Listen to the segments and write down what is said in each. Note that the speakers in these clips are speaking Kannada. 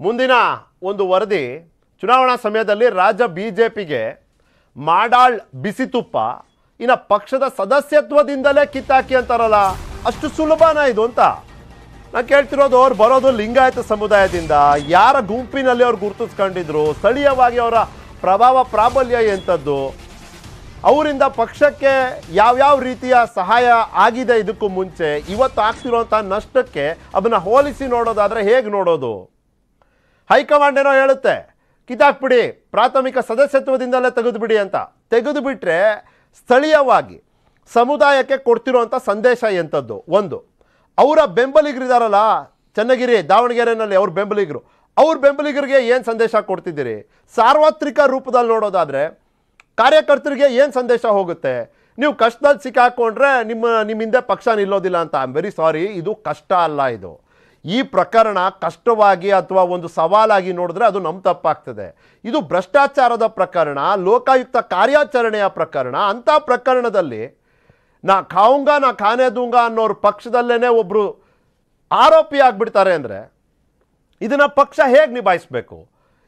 ಮುಂದಿನ ಒಂದು ವರದಿ ಚುನಾವಣಾ ಸಮಯದಲ್ಲಿ ರಾಜ್ಯ ಬಿಜೆಪಿಗೆ ಮಾಡಾಳ್ ಬಿಸಿ ತುಪ್ಪ ಇನ್ನು ಪಕ್ಷದ ಸದಸ್ಯತ್ವದಿಂದಲೇ ಕಿತ್ತಾಕಿ ಅಂತಾರಲ್ಲ, ಅಷ್ಟು ಸುಲಭನಾ ಇದು ಅಂತ ನಾನು ಕೇಳ್ತಿರೋದು. ಅವ್ರು ಬರೋದು ಲಿಂಗಾಯತ ಸಮುದಾಯದಿಂದ, ಯಾರ ಗುಂಪಿನಲ್ಲಿ ಅವ್ರು ಗುರುತಿಸ್ಕೊಂಡಿದ್ರು, ಸ್ಥಳೀಯವಾಗಿ ಅವರ ಪ್ರಭಾವ ಪ್ರಾಬಲ್ಯ ಎಂಥದ್ದು, ಅವರಿಂದ ಪಕ್ಷಕ್ಕೆ ಯಾವ್ಯಾವ ರೀತಿಯ ಸಹಾಯ ಆಗಿದೆ ಇದಕ್ಕೂ ಮುಂಚೆ, ಇವತ್ತು ಆಗ್ತಿರೋಂಥ ನಷ್ಟಕ್ಕೆ ಅದನ್ನು ಹೋಲಿಸಿ ನೋಡೋದಾದರೆ ಹೇಗೆ ನೋಡೋದು? ಹೈಕಮಾಂಡ್ ಏನೋ ಹೇಳುತ್ತೆ ಕಿತ್ತಾಕ್ಬಿಡಿ, ಪ್ರಾಥಮಿಕ ಸದಸ್ಯತ್ವದಿಂದಲೇ ತೆಗೆದುಬಿಡಿ ಅಂತ. ತೆಗೆದುಬಿಟ್ರೆ ಸ್ಥಳೀಯವಾಗಿ ಸಮುದಾಯಕ್ಕೆ ಕೊಡ್ತಿರೋಂಥ ಸಂದೇಶ ಎಂಥದ್ದು? ಒಂದು, ಅವರ ಬೆಂಬಲಿಗರಿದಾರಲ್ಲ ಚನ್ನಗಿರಿ ದಾವಣಗೆರೆಯಲ್ಲಿ ಅವ್ರ ಬೆಂಬಲಿಗರಿಗೆ ಏನು ಸಂದೇಶ ಕೊಡ್ತಿದ್ದೀರಿ? ಸಾರ್ವತ್ರಿಕ ರೂಪದಲ್ಲಿ ನೋಡೋದಾದರೆ ಕಾರ್ಯಕರ್ತರಿಗೆ ಏನು ಸಂದೇಶ ಹೋಗುತ್ತೆ? ನೀವು ಕಷ್ಟದಲ್ಲಿ ಸಿಕ್ಕಾಕೊಂಡ್ರೆ ನಿಮ್ಮ ಹಿಂದೆ ಪಕ್ಷ ನಿಲ್ಲೋದಿಲ್ಲ ಅಂತ. ಐ ಆಮ್ ವೆರಿ ಸಾರಿ, ಇದು ಕಷ್ಟ ಅಲ್ಲ. ಇದು ಈ ಪ್ರಕರಣ ಕಷ್ಟವಾಗಿ ಅಥವಾ ಒಂದು ಸವಾಲಾಗಿ ನೋಡಿದ್ರೆ ಅದು ನಮ್ಮ ತಪ್ಪಾಗ್ತದೆ. ಇದು ಭ್ರಷ್ಟಾಚಾರದ ಪ್ರಕರಣ, ಲೋಕಾಯುಕ್ತ ಕಾರ್ಯಾಚರಣೆಯ ಪ್ರಕರಣ. ಅಂಥ ಪ್ರಕರಣದಲ್ಲಿ ನಾ ಖಾವುಂಗ ನಾ ಖಾನೆ ದೂಂಗ ಅನ್ನೋರು ಪಕ್ಷದಲ್ಲೇ ಒಬ್ಬರು ಆರೋಪಿ ಆಗಿಬಿಡ್ತಾರೆ ಅಂದರೆ ಇದನ್ನು ಪಕ್ಷ ಹೇಗೆ ನಿಭಾಯಿಸಬೇಕು?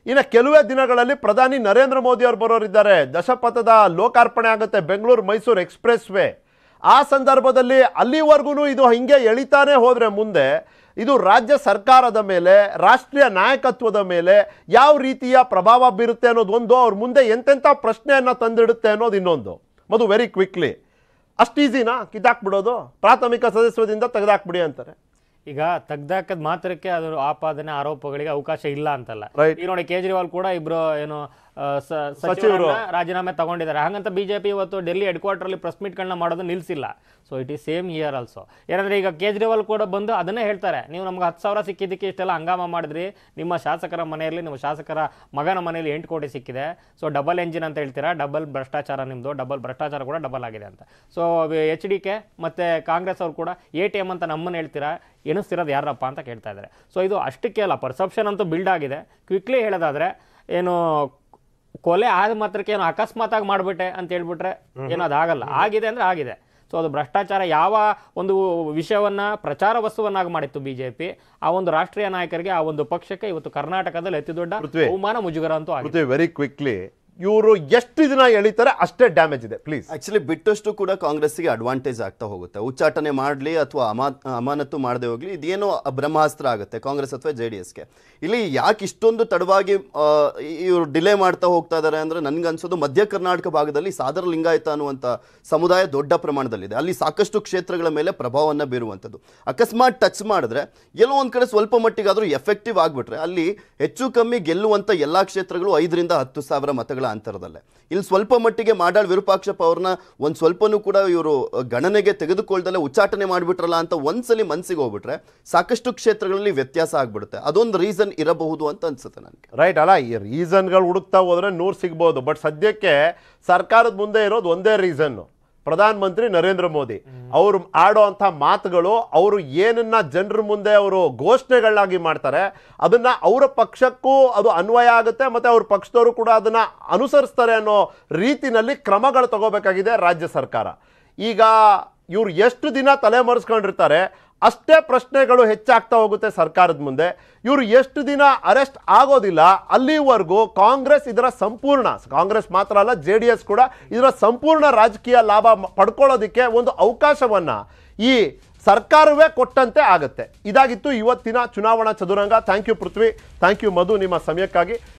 ಇನ್ನು ಕೆಲವೇ ದಿನಗಳಲ್ಲಿ ಪ್ರಧಾನಿ ನರೇಂದ್ರ ಮೋದಿ ಅವರು ಬರೋರಿದ್ದಾರೆ. ದಶಪಥದ ಲೋಕಾರ್ಪಣೆ ಆಗುತ್ತೆ, ಬೆಂಗಳೂರು ಮೈಸೂರು ಎಕ್ಸ್ಪ್ರೆಸ್ ವೇ. ಆ ಸಂದರ್ಭದಲ್ಲಿ ಅಲ್ಲಿವರೆಗೂ ಇದು ಹಿಂಗೆ ಎಳಿತಾನೆ ಹೋದರೆ ಮುಂದೆ ಇದು ರಾಜ್ಯ ಸರ್ಕಾರದ ಮೇಲೆ, ರಾಷ್ಟ್ರೀಯ ನಾಯಕತ್ವದ ಮೇಲೆ ಯಾವ ರೀತಿಯ ಪ್ರಭಾವ ಬೀರುತ್ತೆ ಅನ್ನೋದು ಒಂದು, ಅವ್ರ ಮುಂದೆ ಎಂತೆಂಥ ಪ್ರಶ್ನೆಯನ್ನು ತಂದಿಡುತ್ತೆ ಅನ್ನೋದು ಇನ್ನೊಂದು. ಮದು ವೆರಿ ಕ್ವಿಕ್ಲಿ ಅಷ್ಟು ಈಸಿನಾ ಕಿತ್ತಾಕ್ಬಿಡೋದು? ಪ್ರಾಥಮಿಕ ಸದಸ್ಯದಿಂದ ತೆಗೆದಾಕ್ಬಿಡಿ ಅಂತಾರೆ. ಈಗ ತೆಗ್ದಾಕದ ಮಾತ್ರಕ್ಕೆ ಅದು ಆಪಾದನೆ ಆರೋಪಗಳಿಗೆ ಅವಕಾಶ ಇಲ್ಲ ಅಂತಲ್ಲ. ಈಗ ನೋಡಿ, ಕೇಜ್ರಿವಾಲ್ ಕೂಡ ಇಬ್ರು ಏನು ಸಚಿವರು ರಾಜೀನಾಮೆ ತಗೊಂಡಿದ್ದಾರೆ. ಹಾಗಂತ ಬಿಜೆಪಿ ಇವತ್ತು ಡೆಲ್ಲಿ ಹೆಡ್ ಕ್ವಾರ್ಟರ್ ಅಲ್ಲಿ ಪ್ರೆಸ್ ಮೀಟ್ ಗಳನ್ನ ಮಾಡೋದು ನಿಲ್ಸಿಲ್ಲ. So it is same year also. ಏನಂದ್ರೆ ಈಗ ಕೇಜ್ರಿವಾಲ್ ಕೂಡ ಬಂದು ಅದನ್ನೇ ಹೇಳ್ತಾರೆ, ನೀವು ನಮ್ಗೆ 10,000 ಸಿಕ್ಕಿದ್ದಕ್ಕೆ ಇಷ್ಟೆಲ್ಲ ಹಂಗಾಮ ಮಾಡಿದ್ರಿ, ನಿಮ್ಮ ಶಾಸಕರ ಮನೆಯಲ್ಲಿ, ನಿಮ್ಮ ಶಾಸಕರ ಮಗನ ಮನೆಯಲ್ಲಿ 8 ಕೋಟಿ ಸಿಕ್ಕಿದೆ. ಸೊ ಡಬಲ್ ಎಂಜಿನ್ ಅಂತ ಹೇಳ್ತೀರಾ, ಡಬಲ್ ಭ್ರಷ್ಟಾಚಾರ ನಿಮ್ದು, ಡಬಲ್ ಭ್ರಷ್ಟಾಚಾರ ಕೂಡ ಡಬಲ್ ಆಗಿದೆ ಅಂತ. ಸೊ HDK ಮತ್ತೆ ಕಾಂಗ್ರೆಸ್ ಅವ್ರು ಕೂಡ ATM ಅಂತ ನಮ್ಮನ್ನು ಹೇಳ್ತೀರಾ, ಎನಿಸ್ತಿರೋದು ಯಾರಪ್ಪ ಅಂತ ಕೇಳ್ತಾ ಇದ್ದಾರೆ. ಸೊ ಇದು ಅಷ್ಟಕ್ಕೆ ಅಲ್ಲ, ಪರ್ಸೆಪ್ಷನ್ ಅಂತೂ ಬಿಲ್ಡ್ ಆಗಿದೆ. ಕ್ವಿಕ್ಲಿ ಹೇಳೋದಾದ್ರೆ ಏನು ಕೊಲೆ ಆದ ಮಾತ್ರಕ್ಕೆ ಏನು ಅಕಸ್ಮಾತ್ ಆಗಿ ಮಾಡಿಬಿಟ್ಟೆ ಅಂತ ಹೇಳ್ಬಿಟ್ರೆ ಏನೋ ಅದಾಗಲ್ಲ. ಆಗಿದೆ ಅಂದ್ರೆ ಆಗಿದೆ. ಸೊ ಅದು ಭ್ರಷ್ಟಾಚಾರ ಯಾವ ಒಂದು ವಿಷಯವನ್ನ ಪ್ರಚಾರ ವಸ್ತುವನ್ನಾಗಿ ಮಾಡಿತ್ತು ಬಿಜೆಪಿ, ಆ ಒಂದು ರಾಷ್ಟ್ರೀಯ ನಾಯಕರಿಗೆ, ಆ ಒಂದು ಪಕ್ಷಕ್ಕೆ ಇವತ್ತು ಕರ್ನಾಟಕದಲ್ಲಿ ಅತಿ ದೊಡ್ಡ ಅವಮಾನ, ಮುಜುಗರ ಅಂತೂ ಆಗಿದೆ. ವೆರಿ ಕ್ವಿಕ್ಲಿ ಇವರು ಎಷ್ಟು ದಿನ ಎಳಿತಾರೆ ಅಷ್ಟೇ ಡ್ಯಾಮೇಜ್ ಇದೆ. ಪ್ಲೀಸ್ ಆಕ್ಚುಲಿ ಬಿಟ್ಟಷ್ಟು ಕೂಡ ಕಾಂಗ್ರೆಸ್ಗೆ ಅಡ್ವಾಂಟೇಜ್ ಆಗ್ತಾ ಹೋಗುತ್ತೆ. ಉಚ್ಚಾಟನೆ ಮಾಡಲಿ ಅಥವಾ ಅಮಾನತು ಮಾಡದೆ ಹೋಗ್ಲಿ, ಇದೇನೋ ಬ್ರಹ್ಮಾಸ್ತ್ರ ಆಗುತ್ತೆ ಕಾಂಗ್ರೆಸ್ ಅಥವಾ JDSಗೆ. ಇಲ್ಲಿ ಯಾಕೆ ಇಷ್ಟೊಂದು ತಡವಾಗಿ ಇವರು ಡಿಲೇ ಮಾಡ್ತಾ ಹೋಗ್ತಾ ಇದ್ದಾರೆ ಅಂದ್ರೆ ನನ್ಗನ್ಸೋದು ಮಧ್ಯ ಕರ್ನಾಟಕ ಭಾಗದಲ್ಲಿ ಸಾದರ ಲಿಂಗಾಯತ ಅನ್ನುವಂಥ ಸಮುದಾಯ ದೊಡ್ಡ ಪ್ರಮಾಣದಲ್ಲಿದೆ. ಅಲ್ಲಿ ಸಾಕಷ್ಟು ಕ್ಷೇತ್ರಗಳ ಮೇಲೆ ಪ್ರಭಾವವನ್ನು ಬೀರುವಂಥದ್ದು. ಅಕಸ್ಮಾತ್ ಟಚ್ ಮಾಡಿದ್ರೆ ಎಲ್ಲೋ ಒಂದು ಕಡೆ ಸ್ವಲ್ಪ ಮಟ್ಟಿಗಾದರೂ ಎಫೆಕ್ಟಿವ್ ಆಗಿಬಿಟ್ರೆ ಅಲ್ಲಿ ಹೆಚ್ಚು ಕಮ್ಮಿ ಗೆಲ್ಲುವಂಥ ಎಲ್ಲ ಕ್ಷೇತ್ರಗಳು 5,000 to 10,000 ಮತಗಳ ಅಂತರದಲ್ಲೇ. ಇಲ್ಲಿ ಸ್ವಲ್ಪ ಮಟ್ಟಿಗೆ ಮಾಡಾಳ್ ವಿರೂಪಾಕ್ಷಪ್ಪ ಅವ್ರನ್ನ ಒಂದು ಸ್ವಲ್ಪನೂ ಕೂಡ ಇವರು ಗಣನೆಗೆ ತೆಗೆದುಕೊಳ್ಳದಲ್ಲೇ ಉಚ್ಚಾಟನೆ ಮಾಡಿಬಿಟ್ರಲ್ಲ ಅಂತ ಒಂದ್ಸಲಿ ಮನಸ್ಸಿಗೆ ಹೋಗ್ಬಿಟ್ರೆ ಸಾಕಷ್ಟು ಕ್ಷೇತ್ರಗಳಲ್ಲಿ ವ್ಯತ್ಯಾಸ ಆಗ್ಬಿಡುತ್ತೆ. ಅದೊಂದು ರೀಸನ್ ಇರಬಹುದು ಅಂತ ಅನ್ಸುತ್ತೆ ನನಗೆ. ರೈಟ್ ಅಲ್ಲ, ಈ ರೀಸನ್ಗಳು ಹುಡುಕ್ತಾ ಹೋದ್ರೆ 100 ಸಿಗ್ಬೋದು. ಬಟ್ ಸದ್ಯಕ್ಕೆ ಸರ್ಕಾರದ ಮುಂದೆ ಇರೋದು ಒಂದೇ ರೀಸನ್ನು, ಪ್ರಧಾನ ಮಂತ್ರಿ ನರೇಂದ್ರ ಮೋದಿ. ಅವರು ಆಡೋ ಅಂಥ ಮಾತುಗಳು, ಅವರು ಏನನ್ನ ಜನರ ಮುಂದೆ ಅವರು ಘೋಷಣೆಗಳಾಗಿ ಮಾಡ್ತಾರೆ, ಅದನ್ನ ಅವರ ಪಕ್ಷಕ್ಕೂ ಅದು ಅನ್ವಯ ಆಗುತ್ತೆ, ಮತ್ತೆ ಅವ್ರ ಪಕ್ಷದವರು ಕೂಡ ಅದನ್ನ ಅನುಸರಿಸ್ತಾರೆ ಅನ್ನೋ ರೀತಿನಲ್ಲಿ ಕ್ರಮಗಳು ತಗೋಬೇಕಾಗಿದೆ ರಾಜ್ಯ ಸರ್ಕಾರ. ಈಗ ಇವ್ರು ಎಷ್ಟು ದಿನ ತಲೆಮರೆಸ್ಕೊಂಡಿರ್ತಾರೆ ಅಷ್ಟೇ ಪ್ರಶ್ನೆಗಳು ಹೆಚ್ಚಾಗ್ತಾ ಹೋಗುತ್ತೆ ಸರ್ಕಾರದ ಮುಂದೆ. ಇವರು ಎಷ್ಟು ದಿನ ಅರೆಸ್ಟ್ ಆಗೋದಿಲ್ಲ ಅಲ್ಲಿವರೆಗೂ ಕಾಂಗ್ರೆಸ್ ಇದರ ಸಂಪೂರ್ಣ, ಕಾಂಗ್ರೆಸ್ ಮಾತ್ರ ಅಲ್ಲ JDS ಕೂಡ ಇದರ ಸಂಪೂರ್ಣ ರಾಜಕೀಯ ಲಾಭ ಪಡ್ಕೊಳ್ಳೋದಕ್ಕೆ ಒಂದು ಅವಕಾಶವನ್ನ ಈ ಸರ್ಕಾರವೇ ಕೊಟ್ಟಂತೆ ಆಗುತ್ತೆ. ಇದಾಗಿತ್ತು ಇವತ್ತಿನ ಚುನಾವಣಾ ಚದುರಂಗ. Thank you Prithvi, thank you Madhu ನಿಮ್ಮ ಸಮಯಕ್ಕಾಗಿ.